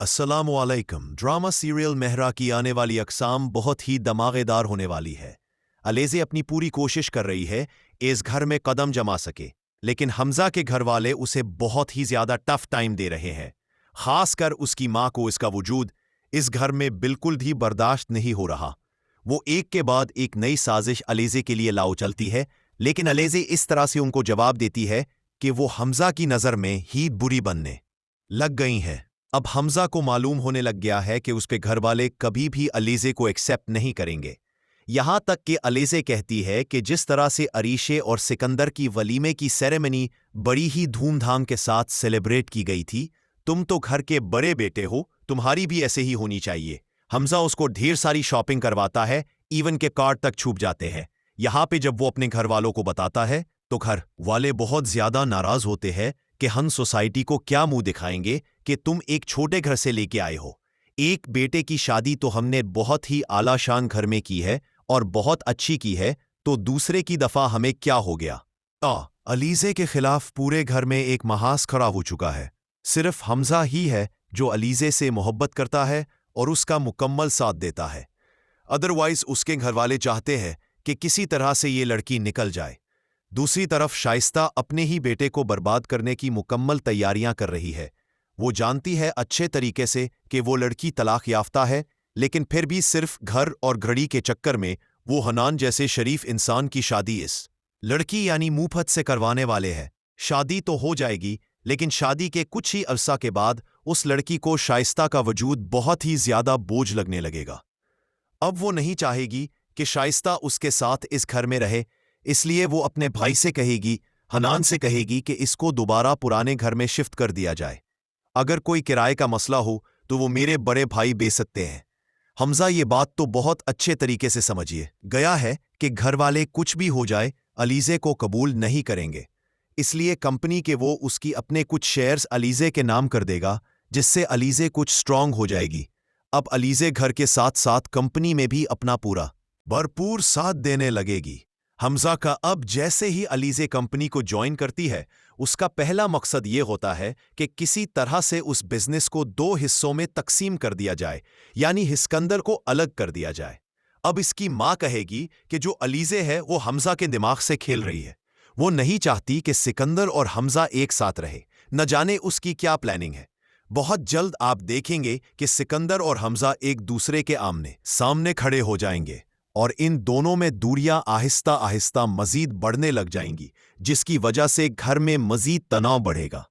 अस्सलाम वालेकुम। Drama serial Mehra की आने वाली अक़साम बहुत ही धमाकेदार होने वाली है। अलेज़े अपनी पूरी कोशिश कर रही है इस घर में कदम जमा सके, लेकिन हमज़ा के घर वाले उसे बहुत ही ज़्यादा टफ टाइम दे रहे हैं। ख़ासकर उसकी माँ को इसका वजूद इस घर में बिल्कुल भी बर्दाश्त नहीं हो रहा। वो एक के बाद एक नई साजिश अलेज़े के लिए लाओ चलती है, लेकिन अलेज़े इस तरह से उनको जवाब देती है कि वो हमज़ा की नज़र में ही बुरी बनने लग गई है। अब हमज़ा को मालूम होने लग गया है कि उसके घर वाले कभी भी अलीज़े को एक्सेप्ट नहीं करेंगे। यहाँ तक कि अलीज़े कहती है कि जिस तरह से अरीशे और सिकंदर की वलीमे की सेरेमनी बड़ी ही धूमधाम के साथ सेलिब्रेट की गई थी, तुम तो घर के बड़े बेटे हो, तुम्हारी भी ऐसे ही होनी चाहिए। हमज़ा उसको ढेर सारी शॉपिंग करवाता है, इवन के कार्ड तक छूप जाते हैं। यहाँ पे जब वो अपने घर वालों को बताता है तो घर वाले बहुत ज्यादा नाराज होते हैं कि हम सोसाइटी को क्या मुंह दिखाएंगे कि तुम एक छोटे घर से लेके आए हो। एक बेटे की शादी तो हमने बहुत ही आलाशान घर में की है और बहुत अच्छी की है, तो दूसरे की दफा हमें क्या हो गया। अलीज़े के खिलाफ पूरे घर में एक महास खड़ा हो चुका है। सिर्फ हमज़ा ही है जो अलीज़े से मोहब्बत करता है और उसका मुकम्मल साथ देता है। अदरवाइज उसके घर वाले चाहते हैं कि किसी तरह से ये लड़की निकल जाए। दूसरी तरफ शाइस्ता अपने ही बेटे को बर्बाद करने की मुकम्मल तैयारियां कर रही है। वो जानती है अच्छे तरीके से कि वो लड़की तलाक याफ्ता है, लेकिन फिर भी सिर्फ घर और घड़ी के चक्कर में वो हनान जैसे शरीफ इंसान की शादी इस लड़की यानी मुफत से करवाने वाले हैं। शादी तो हो जाएगी, लेकिन शादी के कुछ ही अरसा के बाद उस लड़की को शाइस्ता का वजूद बहुत ही ज्यादा बोझ लगने लगेगा। अब वो नहीं चाहेगी कि शाइस्ता उसके साथ इस घर में रहे, इसलिए वो अपने भाई से कहेगी, हनान से कहेगी कि इसको दोबारा पुराने घर में शिफ्ट कर दिया जाए। अगर कोई किराए का मसला हो तो वो मेरे बड़े भाई दे सकते हैं। हमज़ा ये बात तो बहुत अच्छे तरीके से समझिए गया है कि घर वाले कुछ भी हो जाए अलीज़े को कबूल नहीं करेंगे, इसलिए कंपनी के वो उसकी अपने कुछ शेयर्स अलीज़े के नाम कर देगा, जिससे अलीज़े कुछ स्ट्रांग हो जाएगी। अब अलीज़े घर के साथ साथ कंपनी में भी अपना पूरा भरपूर साथ देने लगेगी। हमज़ा का अब जैसे ही अलीज़े कंपनी को ज्वाइन करती है, उसका पहला मकसद ये होता है कि किसी तरह से उस बिजनेस को दो हिस्सों में तकसीम कर दिया जाए, यानी सिकंदर को अलग कर दिया जाए। अब इसकी माँ कहेगी कि जो अलीज़े है वो हमज़ा के दिमाग से खेल रही है। वो नहीं चाहती कि सिकंदर और हमज़ा एक साथ रहे। न जाने उसकी क्या प्लानिंग है। बहुत जल्द आप देखेंगे कि सिकंदर और हमज़ा एक दूसरे के आमने सामने खड़े हो जाएंगे और इन दोनों में दूरियां आहिस्ता आहिस्ता मजीद बढ़ने लग जाएंगी, जिसकी वजह से घर में मजीद तनाव बढ़ेगा।